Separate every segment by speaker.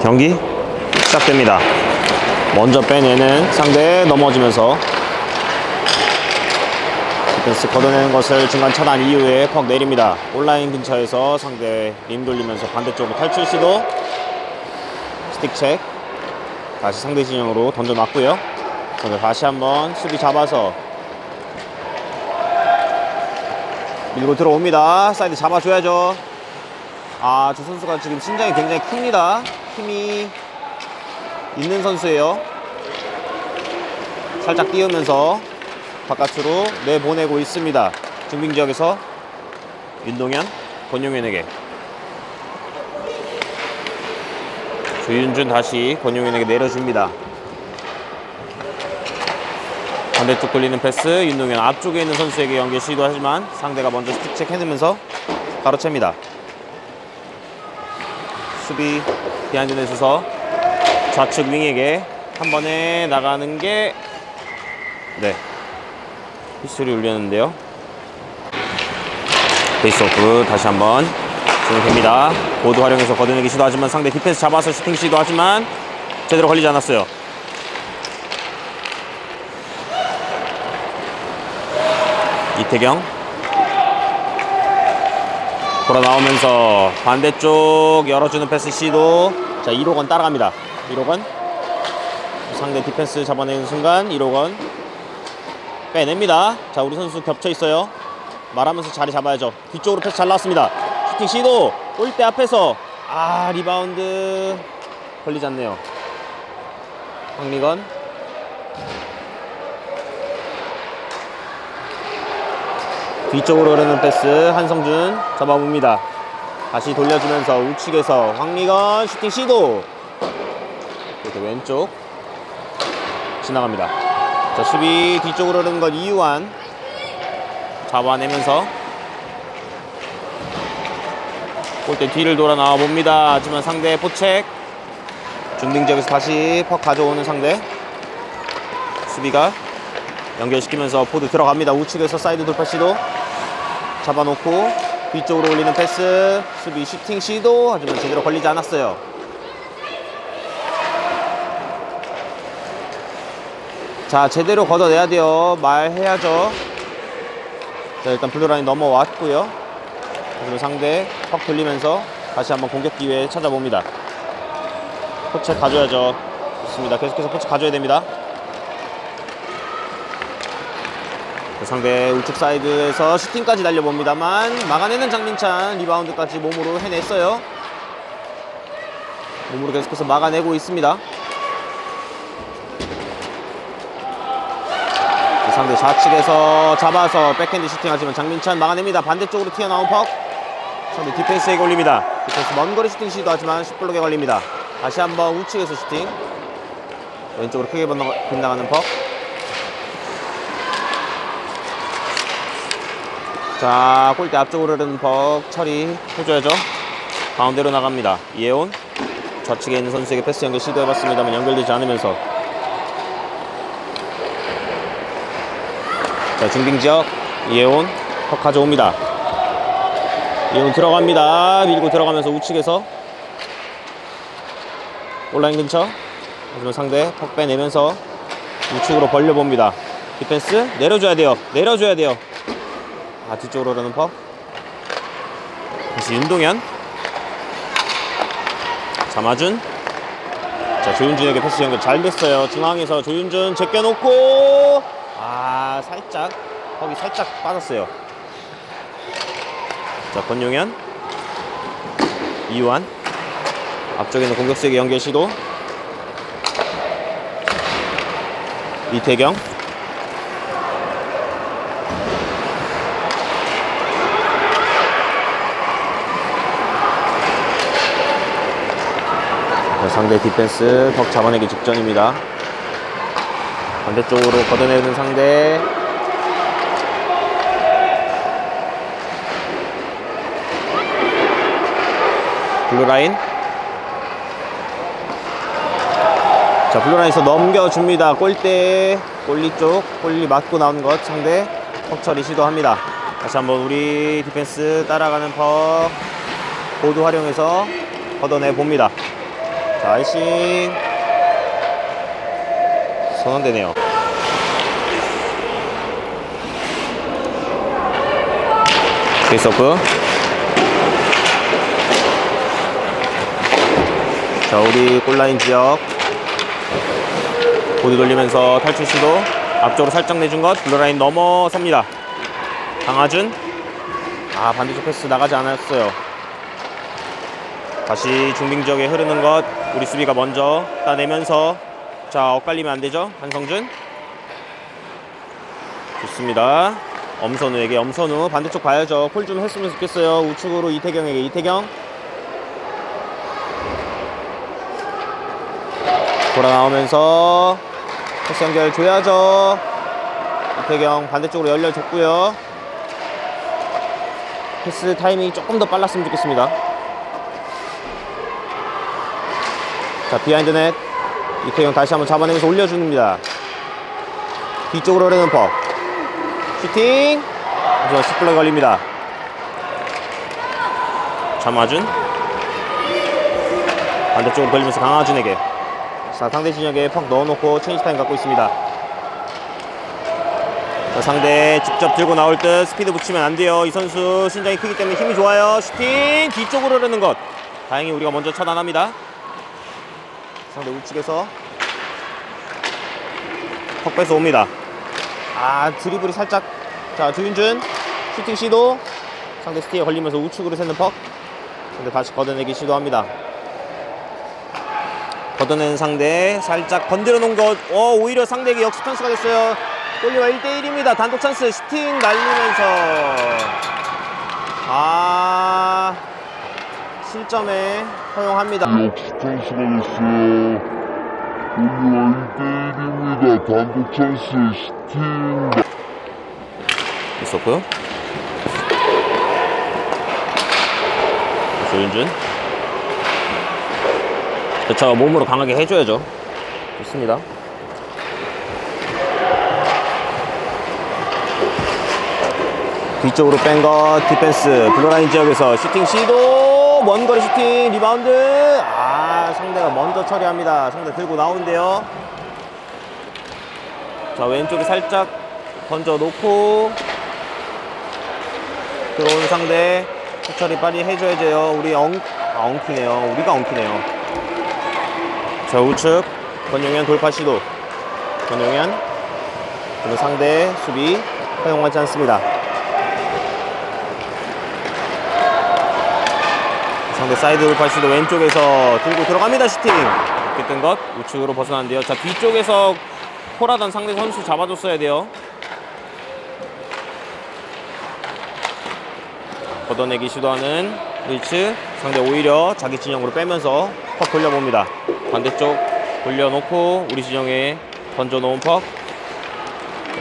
Speaker 1: 경기 시작됩니다. 먼저 빼내는 상대 넘어지면서 디펜스 걷어내는 것을 중간 차단 이후에 퍽 내립니다. 온라인 근처에서 상대 림 돌리면서 반대쪽으로 탈출 시도. 스틱 체크. 다시 상대 진영으로 던져놨고요. 다시 한번 수비 잡아서 밀고 들어옵니다. 사이드 잡아줘야죠. 아, 저 선수가 지금 신장이 굉장히 큽니다. 힘이 있는 선수예요. 살짝 띄우면서 바깥으로 내보내고 있습니다. 중빙 지역에서 윤동현, 권용현에게. 조윤준 다시 권용현에게 내려줍니다. 반대쪽 돌리는 패스, 윤동현 앞쪽에 있는 선수에게 연결 시도하지만 상대가 먼저 스틱 체크 해내면서 가로챕니다. 수비 비하인드 내서서 좌측 윙에게 한 번에 나가는 게 휘슬이 울렸는데요. 베이스오프 다시 한번 진행됩니다. 보드 활용해서 걷어내기 시도하지만 상대 디펜스 잡아서 슈팅 시도하지만 제대로 걸리지 않았어요. 이태경 돌아 나오면서 반대쪽 열어주는 패스 시도. 자, 1호건 따라갑니다. 1호건 상대 디펜스 잡아내는 순간 1호건 빼냅니다. 자, 우리 선수 겹쳐 있어요. 말하면서 자리 잡아야죠. 뒤쪽으로 패스 잘 나왔습니다. 슈팅 시도. 골대 앞에서 리바운드 걸리지 않네요. 황미건 뒤쪽으로 흐르는 패스 한성준 잡아봅니다. 다시 돌려주면서 우측에서 황미건 슈팅 시도. 이렇게 왼쪽 지나갑니다. 자, 수비 뒤쪽으로 흐르는 것 이유한 잡아내면서 골대 뒤를 돌아 나와 봅니다. 하지만 상대 포책 중딩 지역에서 다시 퍽 가져오는 상대 수비가 연결시키면서 포드 들어갑니다. 우측에서 사이드 돌파 시도 잡아놓고 뒤쪽으로 올리는 패스 수비 슈팅 시도. 하지만 제대로 걸리지 않았어요. 자, 제대로 걷어내야 돼요. 말해야죠. 자, 일단 블루라인 넘어왔고요. 그리고 상대 퍽 돌리면서 다시 한번 공격 기회 찾아봅니다. 포체 가져야죠. 좋습니다. 계속해서 포체 가져야 됩니다. 상대 우측 사이드에서 슈팅까지 날려봅니다만 막아내는 장민찬. 리바운드까지 몸으로 해냈어요. 몸으로 계속해서 막아내고 있습니다. 상대 좌측에서 잡아서 백핸드 슈팅하지만 장민찬 막아냅니다. 반대쪽으로 튀어나온 퍽 상대 디펜스에게 올립니다. 디펜스 먼거리 슈팅 시도하지만 슛블록에 걸립니다. 다시 한번 우측에서 슈팅 왼쪽으로 크게 빗나가는 퍽. 자, 골대 앞쪽으로 흐르는 퍽 처리해줘야죠. 가운데로 나갑니다. 이혜온 좌측에 있는 선수에게 패스 연결 시도해봤습니다만 연결되지 않으면서 자, 중빙지역 이혜온 퍽 가져옵니다. 이혜온 들어갑니다. 밀고 들어가면서 우측에서 온라인 근처 하지만 상대 퍽 빼내면서 우측으로 벌려봅니다. 디펜스 내려줘야 돼요. 내려줘야 돼요. 뒤쪽으로 흐르는 퍽 다시 윤동현 자마준. 자, 조윤준에게 패스 연결 잘 됐어요. 중앙에서 조윤준 제껴놓고 살짝 퍽이 살짝 빠졌어요. 자, 권용현 이완 앞쪽에 있는 공격수에게 연결 시도. 이태경 상대 디펜스 퍽 잡아내기 직전입니다. 반대쪽으로 걷어내는 상대 블루라인. 자, 블루라인에서 넘겨줍니다. 골대 골리 쪽 골리 맞고 나온 것 상대 퍽 처리 시도합니다. 다시 한번 우리 디펜스 따라가는 퍽 보드 활용해서 걷어내 봅니다. 자, 아이싱. 선언되네요. 페이스오프. 자, 우리 골라인 지역 보드 돌리면서 탈출 시도. 앞쪽으로 살짝 내준 것. 블루라인 넘어섭니다. 강하준. 아, 반대쪽 패스 나가지 않았어요. 다시 중빙 지역에 흐르는 것. 우리 수비가 먼저 따내면서. 자, 엇갈리면 안 되죠. 한성준. 좋습니다. 엄선우에게. 엄선우 반대쪽 봐야죠. 콜 좀 했으면 좋겠어요. 우측으로 이태경에게. 이태경 돌아 나오면서 패스 연결 줘야죠. 이태경 반대쪽으로 열려줬고요. 패스 타이밍이 조금 더 빨랐으면 좋겠습니다. 자, 비하인드 넷. 이태경 다시 한번 잡아내면서 올려줍니다. 뒤쪽으로 흐르는 퍽. 슈팅. 하지만 10블럭 걸립니다. 참아준. 반대쪽으로 돌리면서 강하준에게. 자, 상대 진영에 퍽 넣어놓고 체인지 타임 갖고 있습니다. 자, 상대 직접 들고 나올 듯. 스피드 붙이면 안 돼요. 이 선수 신장이 크기 때문에 힘이 좋아요. 슈팅. 뒤쪽으로 흐르는 것. 다행히 우리가 먼저 처단합니다. 상대 우측에서 퍽 뺏어 옵니다. 아, 드리블이 살짝. 자, 조윤준 슈팅 시도. 상대 스티에 걸리면서 우측으로 새는 퍽. 근데 다시 걷어내기 시도합니다. 걷어낸 상대 살짝 건드려 놓은 것. 오히려 상대에게 역습 찬스가 됐어요. 골리와 1대1입니다. 단독 찬스. 슈팅 날리면서 실점에 허용합니다.
Speaker 2: 역습 찬스가 됐어요. 골리와 1대1입니다. 단독 찬스. 슈팅
Speaker 1: 있었고요. 조윤준. 그쵸, 몸으로 강하게 해줘야죠. 좋습니다. 뒤쪽으로 뺀 것. 디펜스 블루라인 지역에서 슈팅 시도. 먼거리 슈팅. 리바운드. 상대가 먼저 처리합니다. 상대 들고 나오는데요. 자, 왼쪽에 살짝 던져 놓고 들어오는 상대 처리 빨리 해줘야 돼요. 우리 엉키네요. 우리가 엉키네요. 자, 우측 권용현 돌파 시도. 권용현. 그리고 상대 수비 허용하지 않습니다. 상대 사이드 돌파 시도. 왼쪽에서 들고 들어갑니다. 슈팅. 이렇게 뜬 것. 우측으로 벗어났는데요. 자, 뒤쪽에서 콜하던 상대 선수 잡아줬어야 돼요. 걷어내기 시도하는 루이츠. 상대 오히려 자기 진영으로 빼면서 퍽 돌려봅니다. 반대쪽 돌려놓고 우리 진영에 던져놓은 퍽.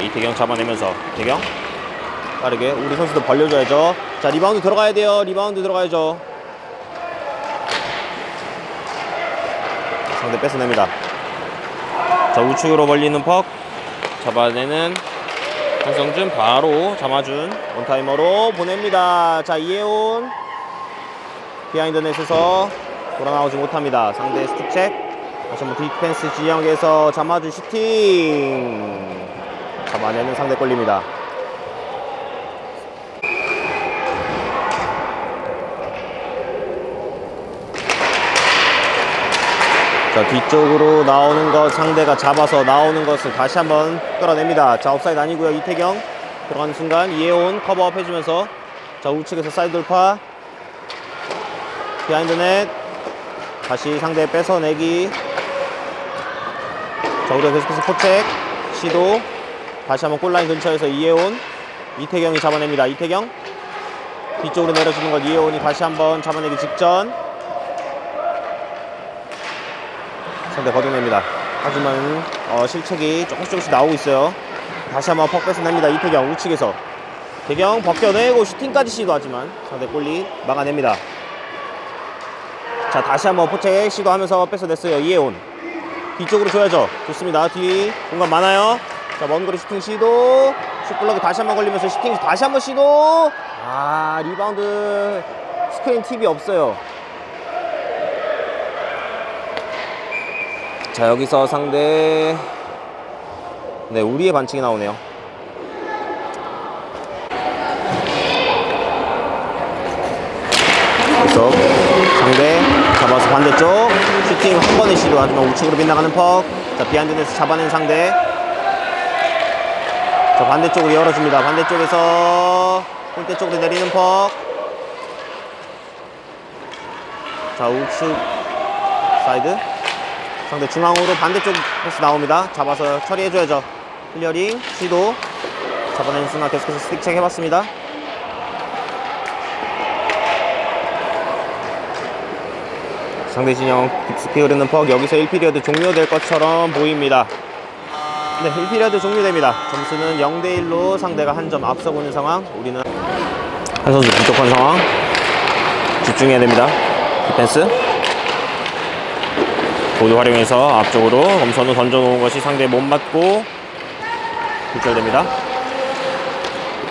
Speaker 1: 이태경 잡아내면서 이태경 빠르게 우리 선수도 벌려줘야죠. 자, 리바운드 들어가야 돼요. 리바운드 들어가야죠. 상대 뺏어냅니다. 자, 우측으로 벌리는 퍽 잡아내는 한성준. 바로 잡아준 원타이머로 보냅니다. 자, 이혜온 비하인드 넷에서 돌아 나오지 못합니다. 상대 스틱책. 다시 한번 디펜스 지역에서 잡아준 슈팅. 잡아내는 상대 골입니다. 자, 뒤쪽으로 나오는 것. 상대가 잡아서 나오는 것을 다시 한번 끌어냅니다. 자, 옵사이드 아니고요. 이태경 들어가는 순간 이혜온 커버업 해주면서. 자, 우측에서 사이드 돌파. 비하인드 넷. 다시 상대 뺏어내기. 자, 우리가 계속해서 포책 시도. 다시 한번 골라인 근처에서 이혜온. 이태경이 잡아냅니다. 이태경 뒤쪽으로 내려주는 것. 이혜온이 다시 한번 잡아내기 직전. 상대 걷어냅니다. 하지만 실책이 조금씩 나오고 있어요. 다시 한번 퍽 뺏어냅니다. 이태경 우측에서. 태경 벗겨내고 슈팅까지 시도하지만 상대 골리 막아냅니다. 자, 다시 한번 포책 시도하면서 뺏어냈어요. 이혜온 뒤쪽으로 줘야죠. 좋습니다. 뒤 공간 많아요. 자, 먼거리 슈팅 시도. 슛블럭이 다시 한번 걸리면서 슈팅 다시 한번 시도. 리바운드 스크린 팁이 없어요. 자, 여기서 상대 네, 우리의 반칙이 나오네요. 그래서 상대 잡아서 반대쪽 슈팅 한 번의 시도, 하지만 우측으로 빗나가는 퍽. 자, 비하인드에서 잡아낸 상대. 자, 반대쪽으로 열어줍니다. 반대쪽에서 골대 쪽으로 내리는 퍽. 자, 우측 사이드 상대 중앙으로 반대쪽 패스 나옵니다. 잡아서 처리해줘야죠. 클리어링 시도, 잡아내는 순간 계속해서 스틱 체크 해봤습니다. 상대 진영 깊숙이 흐르는 퍽. 여기서 1피리어드 종료될 것처럼 보입니다. 네, 1피리어드 종료됩니다. 점수는 0대1로 상대가 한 점 앞서고 있는 상황. 우리는 한 선수 부족한 상황, 집중해야 됩니다. 디펜스 보드 활용해서 앞쪽으로 엄선우 던져놓은 것이 상대에 못 맞고 굴절됩니다.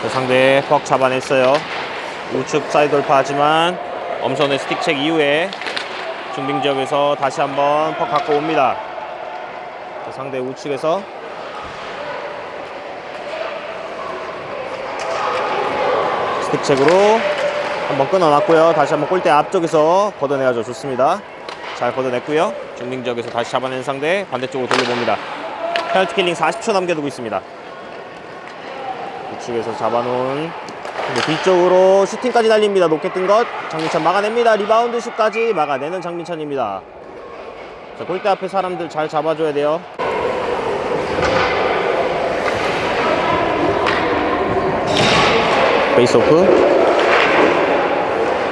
Speaker 1: 상대 퍽 잡아냈어요. 우측 사이드 돌파하지만 엄선우의 스틱책 이후에 중빙 지역에서 다시 한번 퍽 갖고 옵니다. 상대 우측에서 스틱책으로 한번 끊어놨고요. 다시 한번 골대 앞쪽에서 걷어내야죠. 좋습니다. 잘 걷어냈고요. 중빙 지역에서 다시 잡아낸 상대 반대쪽으로 돌려봅니다. 페널티 킬링 40초 남겨두고 있습니다. 우측에서 잡아놓은 뒤쪽으로 슈팅까지 달립니다. 높게 뜬 것 장민찬 막아냅니다. 리바운드 슛까지 막아내는 장민찬입니다. 자, 골대 앞에 사람들 잘 잡아줘야 돼요. 페이스오프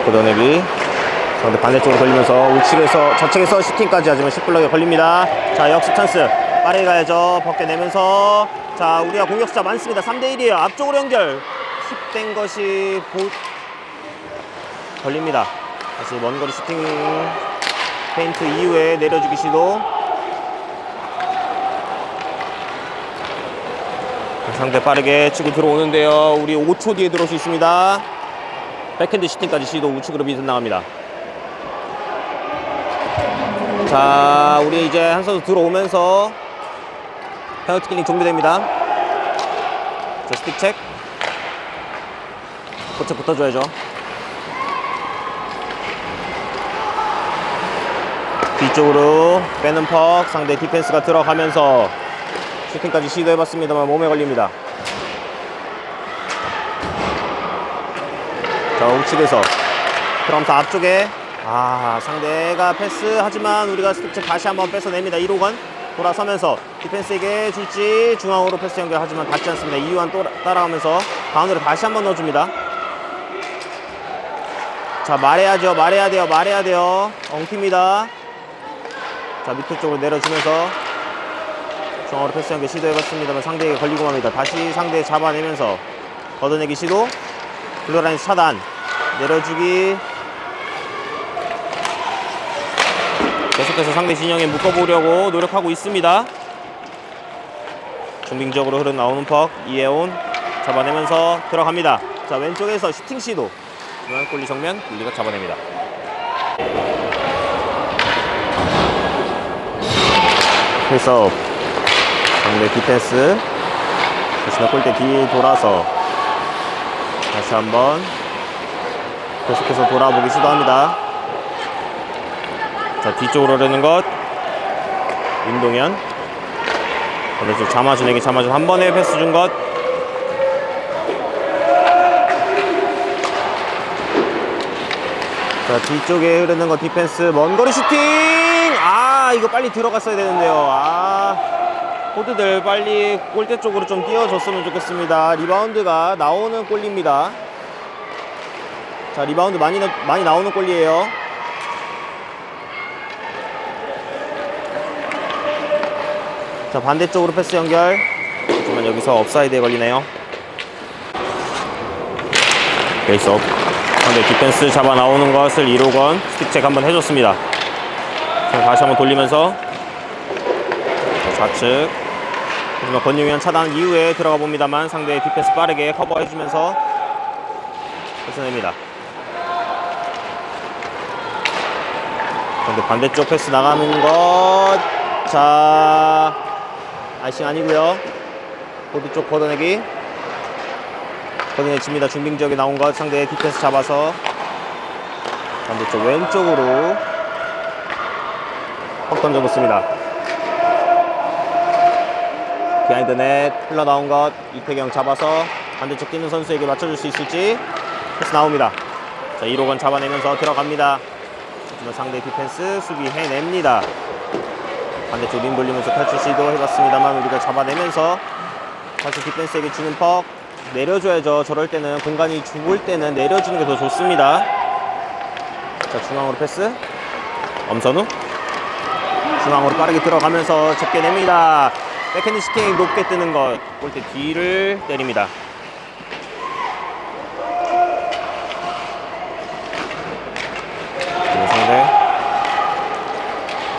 Speaker 1: 걷어내기. 상대 반대쪽으로 걸리면서 우측에서 좌측에서 슈팅까지, 하지만 10블럭에 걸립니다. 자, 역습 찬스 빠르게 가야죠. 벗겨내면서 자, 우리가 공격 숫자 많습니다. 3대1이에요 앞쪽으로 연결 힙된 것이 걸립니다. 다시 먼거리 슈팅 페인트 이후에 내려주기 시도. 상대 빠르게 치고 들어오는데요. 우리 5초 뒤에 들어올 수 있습니다. 백핸드 슈팅까지 시도. 우측으로 빗나갑니다. 자, 우리 이제 한 선수 들어오면서 페널티 킬링 종료됩니다. 자, 스틱 체크 코치 붙어줘야죠. 뒤쪽으로 빼는 퍽. 상대 디펜스가 들어가면서 슈팅까지 시도해봤습니다만 몸에 걸립니다. 자, 우측에서 그럼 다 앞쪽에 상대가 패스, 하지만 우리가 스틱 다시 한번 뺏어냅니다. 1호건 돌아서면서 디펜스에게 줄지, 중앙으로 패스 연결하지만 닿지 않습니다. 이유한 또 따라가면서 가운데로 다시 한번 넣어줍니다. 자, 말해야 돼요. 엉킵니다. 자, 밑에 쪽으로 내려주면서 중앙으로 패스 연결 시도해봤습니다만 상대에게 걸리고 맙니다. 다시 상대 잡아내면서 걷어내기 시도. 블루라인 차단, 내려주기. 계속해서 상대 진영에 묶어보려고 노력하고 있습니다. 중빙 지역으로 흘러나오는 퍽. 이혜온 잡아내면서 들어갑니다. 자, 왼쪽에서 슈팅 시도. 골리 정면, 골리가 잡아냅니다. 패스업. 상대 디펜스. 다시 골대 뒤에 돌아서 다시 한번 계속해서 돌아보기 시도합니다. 자, 뒤쪽으로 흐르는 것 윤동현. 반대쪽 자마준에게 자마준 한 번에 패스 준 것. 자, 뒤쪽에 흐르는 것 디펜스 먼거리 슈팅. 이거 빨리 들어갔어야 되는데요. 포드들 빨리 골대 쪽으로 좀 띄워줬으면 좋겠습니다. 리바운드가 나오는 골입니다. 자, 리바운드 많이 나오는 골이에요. 자, 반대쪽으로 패스 연결. 하지만 여기서 업사이드에 걸리네요. 베이스업. 상대 디펜스 잡아 나오는 것을 1호건 스틱책 한번 해줬습니다. 자, 다시 한번 돌리면서 좌측. 하지만 권용현 차단 이후에 들어가 봅니다만 상대의 디펜스 빠르게 커버해주면서 뺏어냅니다. 상대 반대쪽 패스 나가는 것 자, 아이싱 아니고요. 보드 쪽 걷어내기. 걷어내집니다. 중빙 지역에 나온 것 상대의 디펜스 잡아서 반대쪽 왼쪽으로 퍽 던져놓습니다. 비하인드 넷 흘러나온 것 이태경 잡아서 반대쪽 뛰는 선수에게 맞춰줄 수 있을지. 패스 나옵니다. 자, 1호건 잡아내면서 들어갑니다. 하지만 상대 디펜스 수비 해냅니다. 반대쪽 림 돌리면서 탈출 시도 해봤습니다만 우리가 잡아내면서 다시 디펜스에게 주는 퍽. 내려줘야죠. 저럴 때는 공간이 죽을 때는 내려주는 게 더 좋습니다. 자, 중앙으로 패스. 엄선우 중앙으로 빠르게 들어가면서 접게 냅니다. 백핸드 슈팅 높게 뜨는 것. 골대 뒤를 때립니다. 상대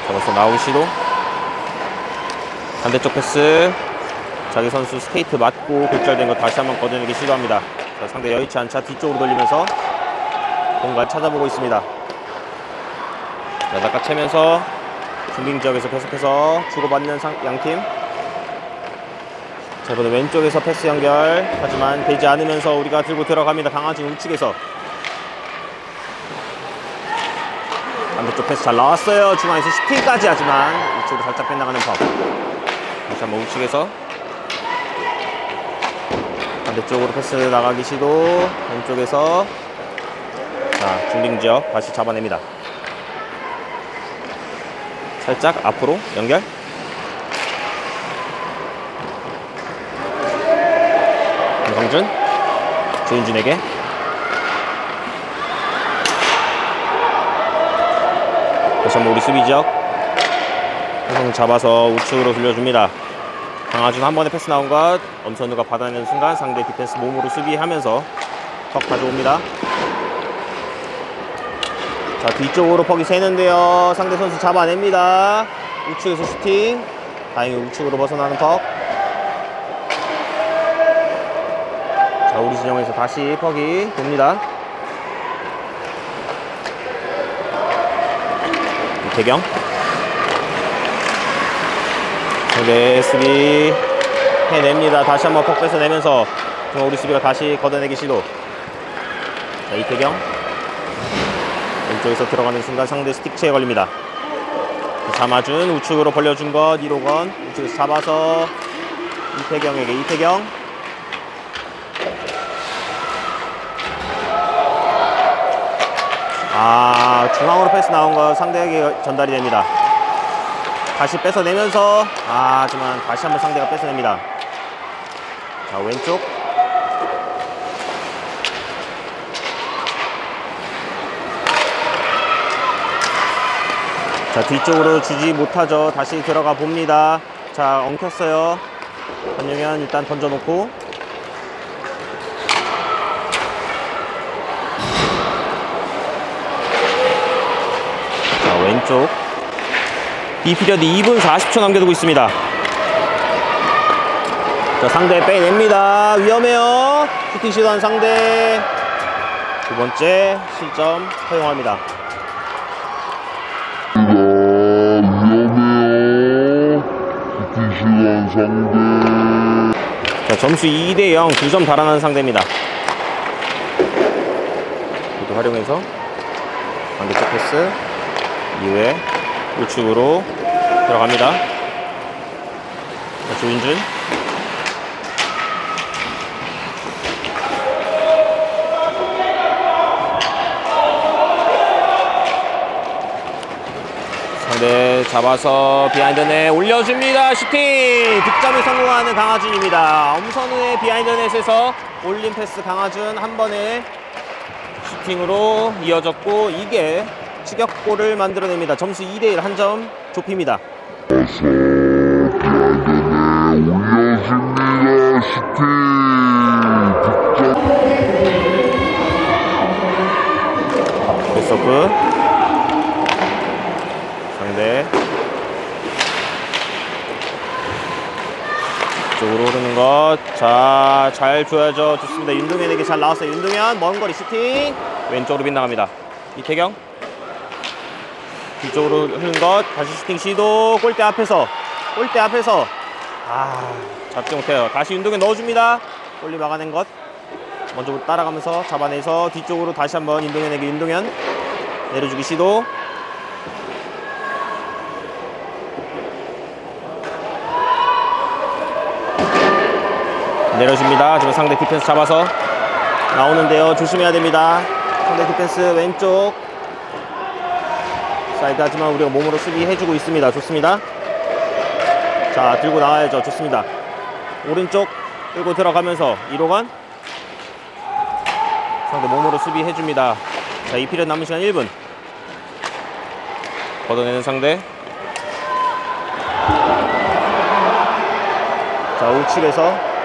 Speaker 1: 잡아서 나올 시도. 반대쪽 패스. 자기 선수 스케이트 맞고 골절된 거 다시 한번 걷어내기 시도합니다. 자, 상대 여의치 않자 뒤쪽으로 돌리면서 공간 찾아보고 있습니다. 자, 낚아채면서 중빙 지역에서 계속해서 주고받는 양팀. 자, 이번에 왼쪽에서 패스 연결. 하지만 되지 않으면서 우리가 들고 들어갑니다. 강하진 우측에서. 반대쪽 패스 잘 나왔어요. 중앙에서 슈팅까지. 하지만 우측으로 살짝 빗나가는 법. 다시 한번 우측에서 반대쪽으로 패스 나가기 시도. 왼쪽에서 자, 중빙 지역 다시 잡아냅니다. 살짝 앞으로 연결. 김성준 조윤준에게. 다시 한번 우리 수비 지역. 김성준 잡아서 우측으로 돌려줍니다. 강하준 한 번에 패스 나온 것. 엄선우가 받아내는 순간 상대 디펜스 몸으로 수비하면서 퍽 가져옵니다. 자, 뒤쪽으로 퍽이 새는데요. 상대 선수 잡아냅니다. 우측에서 슈팅. 다행히 우측으로 벗어나는 퍽. 자, 우리 진영에서 다시 퍽이 돕니다. 이태경. 상대 수비 해냅니다. 다시 한번 퍽 뺏어내면서 우리 수비가 다시 걷어내기 시도. 자, 이태경. 왼쪽에서 들어가는 순간 상대 스틱체에 걸립니다. 잠아준 우측으로 벌려준 것 1호건 우측에서 잡아서 이태경에게. 이태경 중앙으로 패스 나온 거 상대에게 전달이 됩니다. 다시 뺏어내면서 하지만 다시 한번 상대가 뺏어냅니다. 자, 왼쪽 자, 뒤쪽으로 주지 못하죠. 다시 들어가 봅니다. 자, 엉켰어요. 권영현 일단 던져놓고. 자, 왼쪽 이 피리어드 2분 40초 남겨두고 있습니다. 자, 상대 빼냅니다. 위험해요. 슈팅 시도한 상대. 두 번째 실점 허용합니다. 자, 점수 2대0 2점 달아나는 상대입니다. 이것도 활용해서 반대쪽 패스 이후에 우측으로 들어갑니다. 자, 조윤준 상대 잡아서 비하인드넷 올려줍니다. 슈팅! 득점에 성공하는 강하준입니다. 엄선우의 비하인드넷에서 올린 패스 강하준 한 번에 슈팅으로 이어졌고 이게 추격골을 만들어냅니다. 점수 2대1 한 점 좁힙니다.
Speaker 2: 비하인드넷 올려줍니다. 슈팅! 득점.
Speaker 1: 패스오프 상대 쪽으로 흐르는 것. 자, 잘 줘야죠. 좋습니다. 윤동현에게 잘 나왔어요. 윤동현 먼 거리 슈팅 왼쪽으로 빗나갑니다. 이태경 뒤쪽으로 흐른 것. 다시 슈팅 시도. 골대 앞에서. 잡지 못해요. 다시 윤동현 넣어줍니다. 골리 막아낸 것. 먼저 따라가면서 잡아내서 뒤쪽으로 다시 한번 윤동현에게 윤동현. 내려주기 시도. 내려줍니다. 지금 상대 디펜스 잡아서 나오는데요. 조심해야 됩니다. 상대 디펜스 왼쪽 사이드, 하지만 우리가 몸으로 수비해주고 있습니다. 좋습니다. 자, 들고 나와야죠. 좋습니다. 오른쪽 끌고 들어가면서 1호건 상대 몸으로 수비해줍니다. 자, 이 피리어드 남은 시간 1분. 걷어내는 상대. 자, 우측에서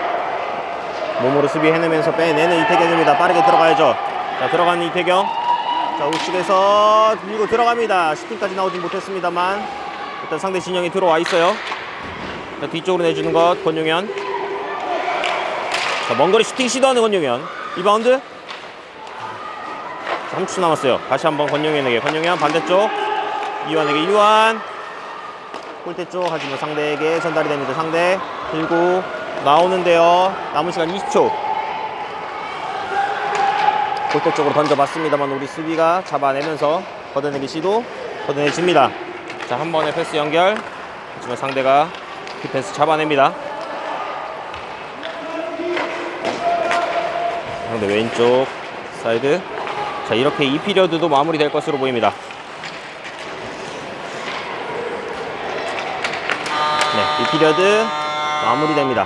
Speaker 1: 몸으로 수비해내면서 빼내는 이태경입니다. 빠르게 들어가야죠. 자, 들어가는 이태경. 자, 우측에서 밀고 들어갑니다. 슈팅까지 나오진 못했습니다만 일단 상대 진영이 들어와 있어요. 자, 뒤쪽으로 내주는 것 권용현. 자, 먼거리 슈팅 시도하는 권용현. 리바운드. 3초 남았어요. 다시 한번 권용현에게. 권용현 반대쪽 이완에게. 이완 골대 쪽. 하지만 상대에게 전달이 됩니다. 상대 들고 나오는데요. 남은 시간 20초. 골대 쪽으로 던져봤습니다만 우리 수비가 잡아내면서 걷어내기 시도. 걷어내집니다. 자, 한 번의 패스 연결. 하지만 상대가 디펜스 잡아냅니다. 상대 왼쪽 사이드. 자, 이렇게 이 피리어드도 마무리될 것으로 보입니다. 네, 이 피리어드 마무리됩니다.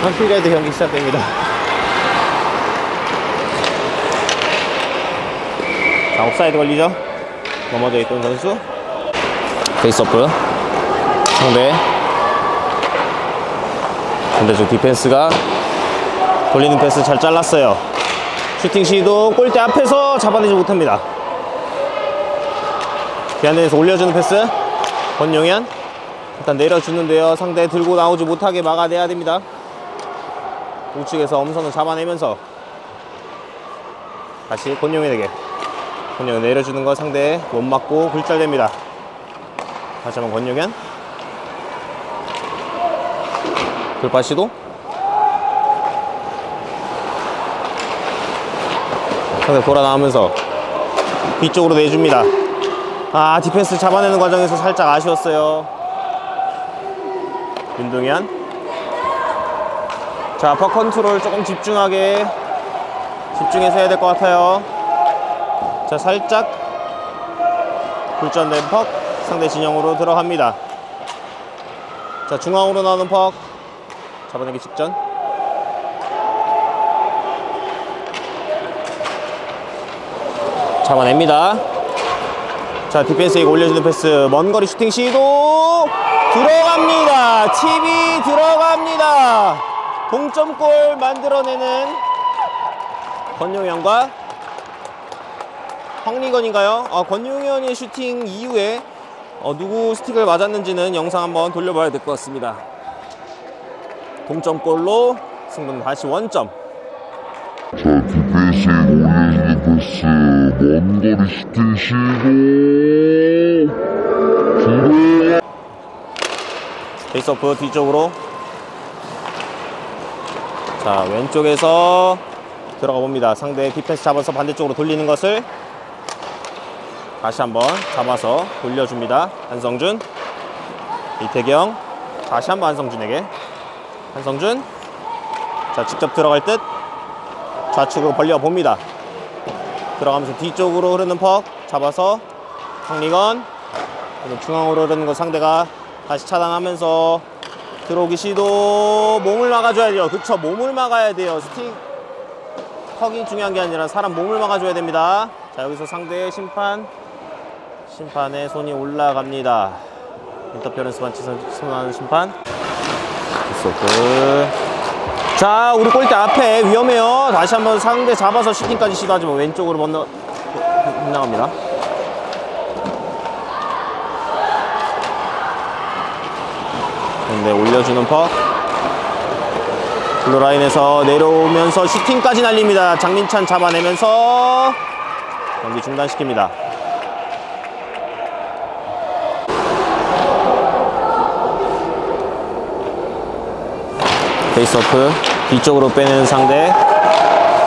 Speaker 1: 한 피리어드 경기 시작됩니다. 자, 옵사이드 걸리죠? 넘어져 있던 선수. 페이스오프. 반대쪽 디펜스가 돌리는 패스 잘 잘랐어요. 슈팅 시도. 골대 앞에서 잡아내지 못합니다. 비안에서 올려주는 패스 권용현. 일단 내려주는데요. 상대 들고 나오지 못하게 막아내야 됩니다. 우측에서 엄선을 잡아내면서 다시 권용현에게. 권용현 내려주는 거 상대 못 맞고 굴절됩니다. 다시 한번 권용현. 돌파 시도. 상대 돌아 나오면서 뒤쪽으로 내줍니다. 디펜스 잡아내는 과정에서 살짝 아쉬웠어요. 윤동현. 자, 퍽 컨트롤 조금 집중해서 해야 될 것 같아요. 자, 살짝 굴절된 퍽 상대 진영으로 들어갑니다. 자, 중앙으로 나오는 퍽 잡아내기 직전. 잡아냅니다. 자, 디펜스에게 올려주는 패스. 먼거리 슈팅 시도. 들어갑니다. TV 들어갑니다. 동점골 만들어내는 권용현과 황리건인가요? 권용현의 슈팅 이후에 누구 스틱을 맞았는지는 영상 한번 돌려봐야 될 것 같습니다. 동점골로 승부는 다시 원점.
Speaker 2: 자, 디펜스에 올려주는 패스. 먼거리 슈팅 시도. 들어.
Speaker 1: 페이스오프 뒤쪽으로. 자, 왼쪽에서 들어가 봅니다. 상대 디펜스 잡아서 반대쪽으로 돌리는 것을 다시 한번 잡아서 돌려줍니다. 한성준. 이태경. 다시 한번 한성준에게. 한성준. 자, 직접 들어갈 듯. 좌측으로 벌려봅니다. 들어가면서 뒤쪽으로 흐르는 퍽 잡아서 황리건. 중앙으로 흐르는 거 상대가 다시 차단하면서 들어오기 시도. 몸을 막아줘야 돼요. 그쵸, 몸을 막아야 돼요. 스틱 퍽이 중요한 게 아니라 사람 몸을 막아줘야 됩니다. 자, 여기서 상대의 심판의 손이 올라갑니다. 인터페런스 반칙 선언하는 심판. 자, 우리 골대 앞에 위험해요. 다시 한번 상대 잡아서 슈팅까지 시도하지만 왼쪽으로 빗나갑니다. 근데 올려주는 퍽. 블루라인에서 내려오면서 슈팅까지 날립니다. 장민찬 잡아내면서 경기 중단시킵니다. 페이스오프 뒤쪽으로 빼는 상대.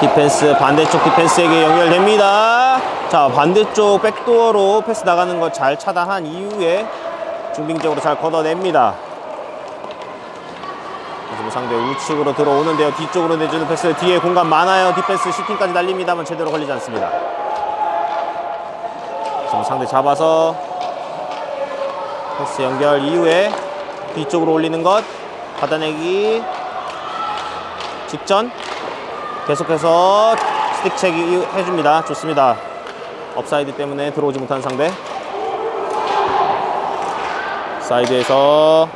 Speaker 1: 디펜스, 반대쪽 디펜스에게 연결됩니다. 자, 반대쪽 백도어로 패스 나가는 거 잘 차단한 이후에 중빙적으로 잘 걷어냅니다. 상대 우측으로 들어오는데요. 뒤쪽으로 내주는 패스. 뒤에 공간 많아요. 디펜스 슈팅까지 날립니다만 제대로 걸리지 않습니다. 지금 상대 잡아서 패스 연결 이후에 뒤쪽으로 올리는 것 받아내기 직전 계속해서 스틱 체기 해줍니다. 좋습니다. 업사이드 때문에 들어오지 못한 상대. 사이드에서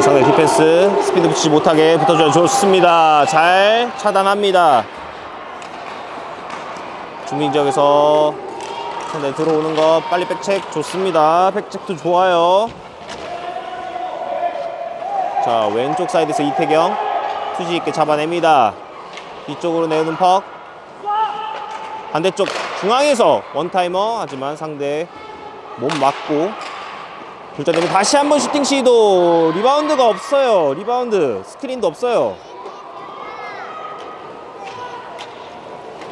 Speaker 1: 상대 디펜스 스피드 붙이지 못하게 붙어줘야 좋습니다. 잘 차단합니다. 중빙 지역에서 상대 들어오는 거 빨리 백체크 좋습니다. 백체크도 좋아요. 자, 왼쪽 사이드에서 이태경 투지 있게 잡아냅니다. 뒤쪽으로 내오는 퍽. 반대쪽 중앙에서 원타이머. 하지만 상대 몸 맞고 불자되면 다시 한번 슈팅 시도. 리바운드가 없어요. 리바운드 스크린도 없어요.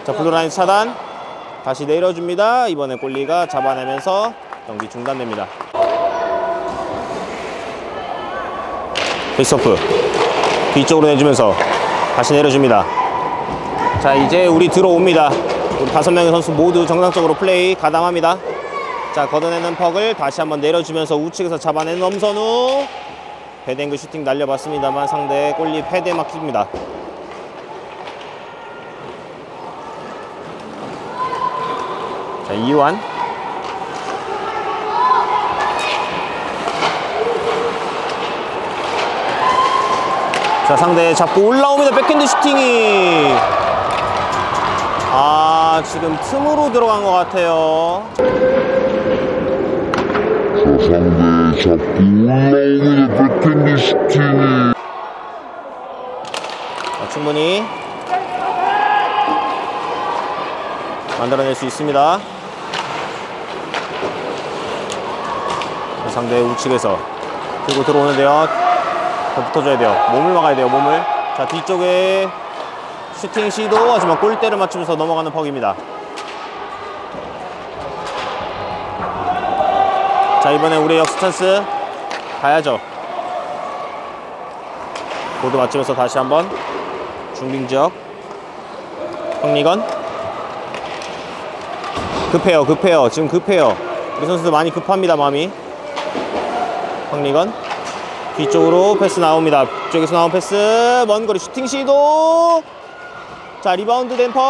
Speaker 1: 자, 블루라인 차단 다시 내려줍니다. 이번에 골리가 잡아내면서 경기 중단됩니다. 페이스오프 뒤쪽으로 내주면서 다시 내려줍니다. 자, 이제 우리 들어옵니다. 우리 5명의 선수 모두 정상적으로 플레이 가담합니다. 자, 걷어내는 퍽을 다시 한번 내려주면서 우측에서 잡아내는 엄선우. 헤딩그 슈팅 날려봤습니다만 상대 골리 패드에 막힙니다. 자, 이유한. 자, 상대 잡고 올라옵니다. 백핸드 슈팅이. 아, 지금 틈으로 들어간 것 같아요.
Speaker 2: 상대 자꾸 올라오는 백핸드 슈팅이.
Speaker 1: 충분히 만들어낼 수 있습니다. 상대 우측에서 들고 들어오는데요. 더 붙어줘야 돼요. 몸을 막아야 돼요. 몸을. 자, 뒤쪽에 슈팅 시도. 하지만 골대를 맞추면서 넘어가는 퍽입니다. 자, 이번에 우리의 역습 찬스 가야죠. 보드 맞추면서 다시 한번 중빙지역 황리건. 급해요. 지금 급해요. 우리 선수들 많이 급합니다. 마음이. 황리건 뒤쪽으로 패스 나옵니다. 뒤쪽에서 나온 패스 먼거리 슈팅 시도. 자, 리바운드 된 퍽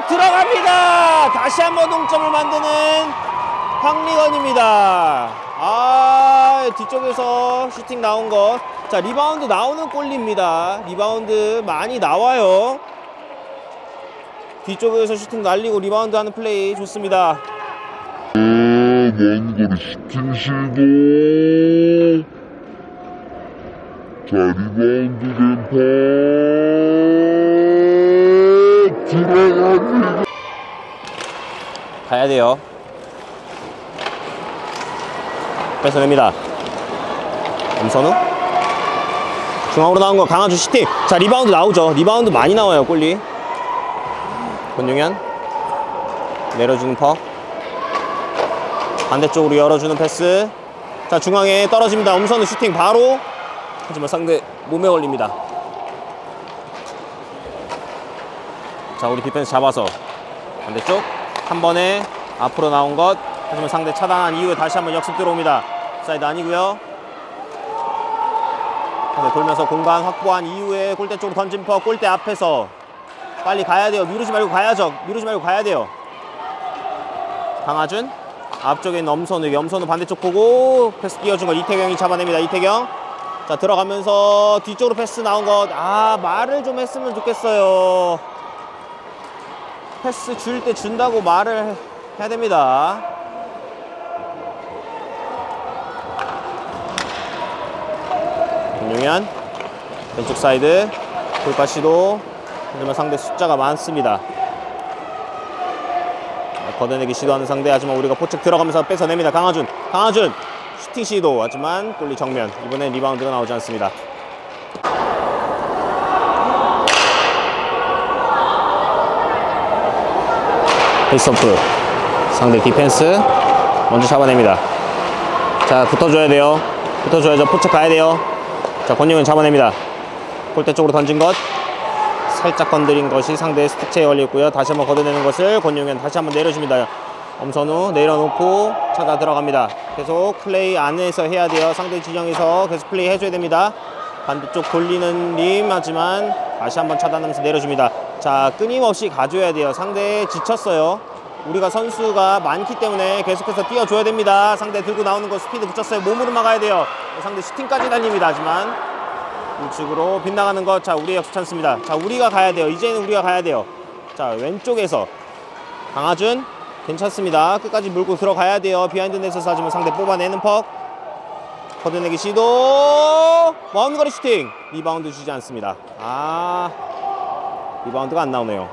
Speaker 1: 들어갑니다. 다시 한번 동점을 만드는 황리건입니다. 아, 뒤쪽에서 슈팅 나온 것. 자, 리바운드 나오는 골입니다. 리바운드 많이 나와요. 뒤쪽에서 슈팅 날리고 리바운드 하는 플레이 좋습니다.
Speaker 2: 먼거리 슈팅 시도. 자, 리바운드 된 퍽 들어갑니다.
Speaker 1: 가야 돼요. 뺏어냅니다. 엄선우 중앙으로 나온 거 강한주 슈팅. 자, 리바운드 나오죠. 리바운드 많이 나와요. 골리. 권용현 내려주는 퍽. 반대쪽으로 열어주는 패스. 자, 중앙에 떨어집니다. 엄선우 슈팅 바로. 하지만 상대 몸에 걸립니다. 자, 우리 디펜스 잡아서 반대쪽 한 번에 앞으로 나온 것. 하지만 상대 차단한 이후에 다시 한번 역습 들어옵니다. 사이드 아니고요. 상대 돌면서 공간 확보한 이후에 골대 쪽으로 던진 퍽. 골대 앞에서 빨리 가야 돼요. 미루지 말고 가야죠. 미루지 말고 가야 돼요. 강하준 앞쪽에 있는 엄선우. 엄선우 반대쪽 보고 패스 띄워준 거 이태경이 잡아냅니다. 이태경. 자, 들어가면서 뒤쪽으로 패스 나온 것. 아, 말을 좀 했으면 좋겠어요. 패스 줄 때 준다고 말을 해야 됩니다. 김용현 왼쪽 사이드 돌파 시도. 하지만 상대 숫자가 많습니다. 걷어내기 시도하는 상대. 하지만 우리가 포책 들어가면서 뺏어냅니다. 강하준 슈팅 시도. 하지만 골리 정면. 이번엔 리바운드가 나오지 않습니다. 페이스오프. 상대 디펜스 먼저 잡아냅니다. 자, 붙어줘야 돼요. 붙어줘야죠. 포책 가야 돼요. 자, 권용현 잡아냅니다. 골대 쪽으로 던진 것 살짝 건드린 것이 상대의 스틱체에 걸렸고요. 다시 한번 걷어내는 것을 권용현 다시 한번 내려줍니다. 엄선우 내려놓고 찾아 들어갑니다. 계속 플레이 안에서 해야 돼요. 상대 진영에서 계속 플레이 해줘야 됩니다. 반대쪽 돌리는 림. 하지만 다시 한번 차단하면서 내려줍니다. 자, 끊임없이 가줘야 돼요. 상대 지쳤어요. 우리가 선수가 많기 때문에 계속해서 뛰어줘야 됩니다. 상대 들고 나오는 거 스피드 붙였어요. 몸으로 막아야 돼요. 상대 슈팅까지 달립니다. 하지만 우측으로 빗나가는 것. 자, 우리의 역습 찬스입니다. 자, 우리가 가야 돼요. 이제는 우리가 가야 돼요. 자, 왼쪽에서 강하준 괜찮습니다. 끝까지 물고 들어가야 돼요. 비하인드 넷에서. 하지만 상대 뽑아내는 퍽. 걷어내기 시도. 먼 거리 슈팅. 리바운드 주지 않습니다. 리바운드가 안 나오네요.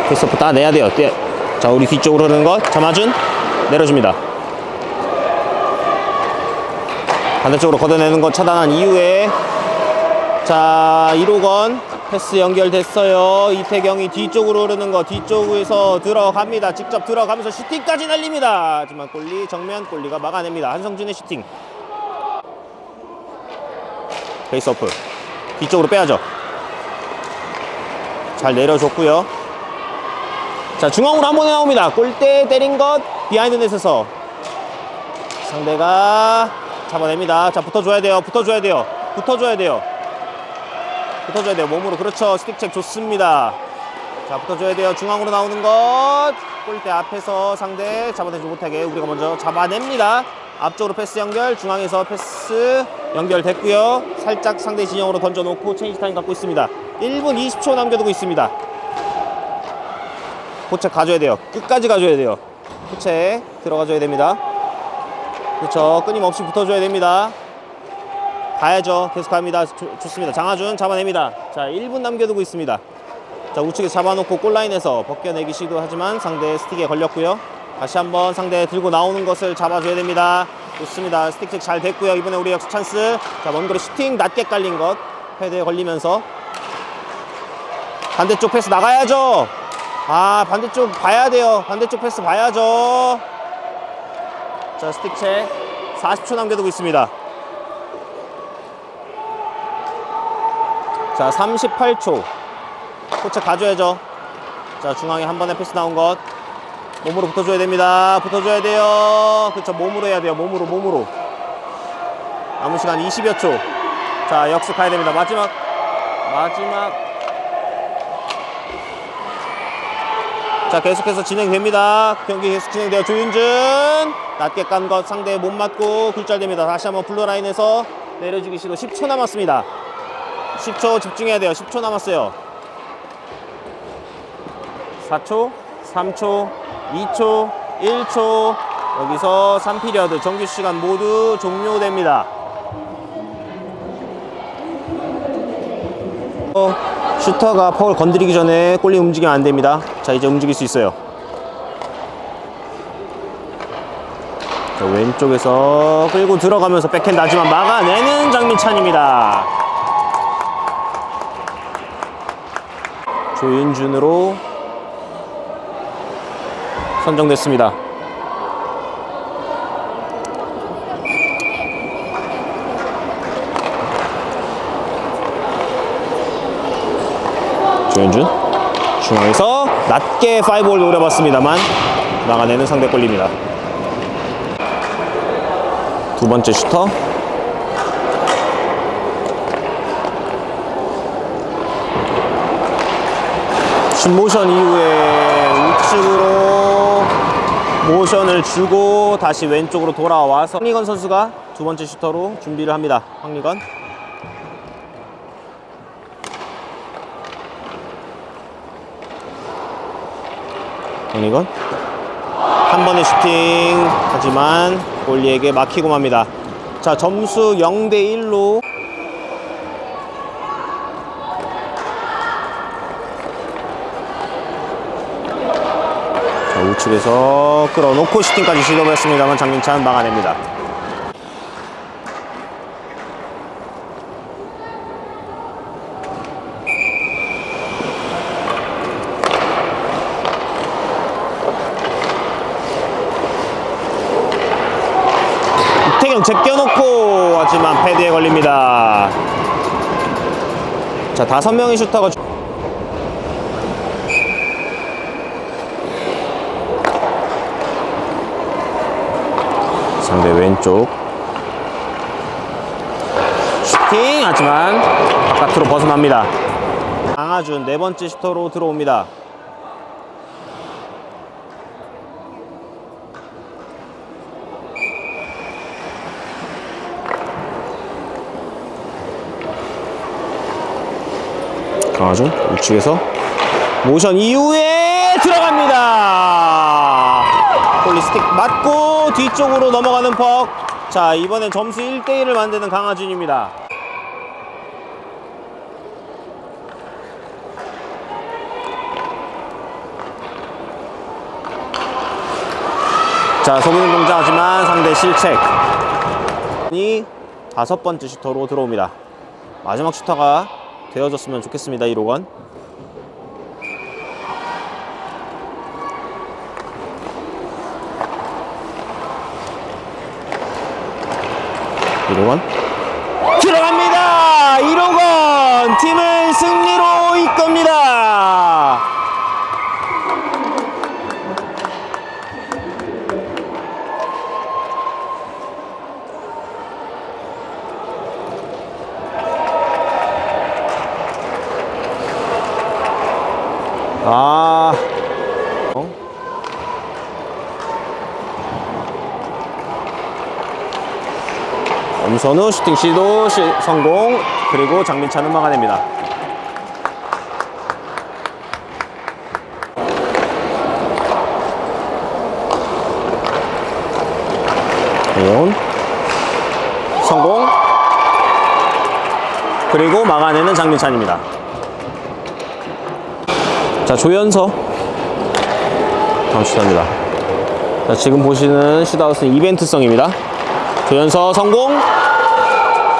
Speaker 1: 패스오프 따내야 돼요. 자, 우리 뒤쪽으로 흐르는 것. 장하준 내려줍니다. 반대쪽으로 걷어내는 것 차단한 이후에 자, 1호건 패스 연결됐어요. 이태경이 뒤쪽으로 흐르는 거 뒤쪽에서 들어갑니다. 직접 들어가면서 슈팅까지 날립니다. 하지만 골리 정면. 골리가 막아냅니다. 한성준의 슈팅. 페이스오프 뒤쪽으로 빼야죠. 잘 내려줬고요. 자, 중앙으로 한 번에 나옵니다. 골대 때린 것 비하인드 넷에서 상대가 잡아냅니다. 자, 붙어줘야 돼요. 몸으로. 그렇죠. 스틱책 좋습니다. 자, 붙어줘야 돼요. 중앙으로 나오는 것 골대 앞에서 상대 잡아내지 못하게 우리가 먼저 잡아냅니다. 앞쪽으로 패스 연결. 중앙에서 패스 연결됐고요. 살짝 상대 진영으로 던져놓고 체인지 타임 갖고 있습니다. 1분 20초 남겨두고 있습니다. 포책 가줘야 돼요. 끝까지 가줘야 돼요. 포책 들어가줘야 됩니다. 그렇죠. 끊임없이 붙어줘야 됩니다. 가야죠. 계속 갑니다. 좋습니다. 장하준 잡아냅니다. 자, 1분 남겨두고 있습니다. 자, 우측에서 잡아놓고 골라인에서 벗겨내기 시도하지만 상대 스틱에 걸렸고요. 다시 한번 상대 들고 나오는 것을 잡아줘야 됩니다. 좋습니다. 스틱 잘 됐고요. 이번에 우리 역습 찬스. 자, 먼 거리 슈팅 낮게 깔린 것 패드에 걸리면서 반대쪽 패스 나가야죠. 반대쪽 봐야 돼요. 반대쪽 패스 봐야죠. 자, 스틱 체 40초 남겨두고 있습니다. 자, 38초. 포착 가줘야죠. 자, 중앙에 한 번에 패스 나온 것 몸으로 붙어줘야 됩니다. 붙어줘야 돼요. 그쵸, 몸으로 해야 돼요. 몸으로. 남은 시간 20여 초. 자, 역습 가야 됩니다. 마지막. 자, 계속해서 진행됩니다. 경기 계속 진행돼요. 조윤준 낮게 깐 것 상대에 못 맞고 굴절됩니다. 다시 한번 블루라인에서 내려주기 시도. 10초 남았습니다. 10초 집중해야 돼요. 10초 남았어요. 4초, 3초, 2초, 1초. 여기서 3피리어드 정규 시간 모두 종료됩니다. 슈터가 퍽을 건드리기 전에 골리 움직이면 안 됩니다. 자, 이제 움직일 수 있어요. 자, 왼쪽에서 끌고 들어가면서 백핸드 하지만 막아내는 장민찬입니다. 조윤준으로 선정됐습니다. 조윤준 중앙에서 낮게 5홀 노려봤습니다만 막아내는 상대 골입니다. 두 번째 슈터. 슛모션 이후에 우측으로 모션을 주고 다시 왼쪽으로 돌아와서 황리건 선수가 두 번째 슈터로 준비를 합니다. 황리건 정리건 한 번의 슈팅 하지만 골리에게 막히고 맙니다. 자, 점수 0대1로 우측에서 끌어놓고 슈팅까지 시도했습니다만 장민찬 막아냅니다. 이태경 제껴놓고 하지만 패드에 걸립니다. 자, 5명의 슈터가 상대 왼쪽 슈팅 하지만 바깥으로 벗어납니다. 강하준 4번째 슈터로 들어옵니다. 강하준 우측에서 모션 이후에 들어갑니다. 골리스틱 맞고 뒤쪽으로 넘어가는 퍽. 자, 이번엔 점수 1대1을 만드는 강하준입니다. 자, 속이는 동작하지만 상대 실책. 이 5번째 슈터로 들어옵니다. 마지막 슈터가 되어줬으면 좋겠습니다. 1호건 들어갑니다. 1호건 팀을 승리로 이끕니다. 엄선우 슈팅 시도 성공. 그리고 장민찬은 막아냅니다. 성공. 그리고 막아내는 장민찬입니다. 자, 조연서 다음 슈터입니다. 자, 지금 보시는 슈트아웃은 이벤트성입니다. 조연서 성공.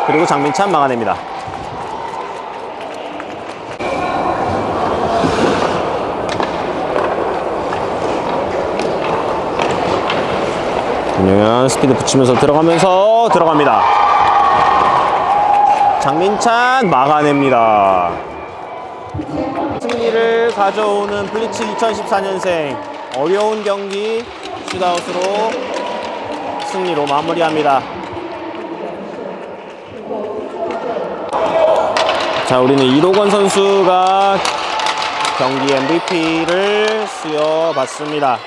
Speaker 1: 그리고 장민찬 막아냅니다. 김용현 스피드 붙이면서 들어갑니다. 장민찬 막아냅니다. 승리를 가져오는 블리츠 2014년생 어려운 경기 슛아웃으로 승리로 마무리합니다. 자, 우리는 이로건 선수가 경기 MVP를 수여받습니다.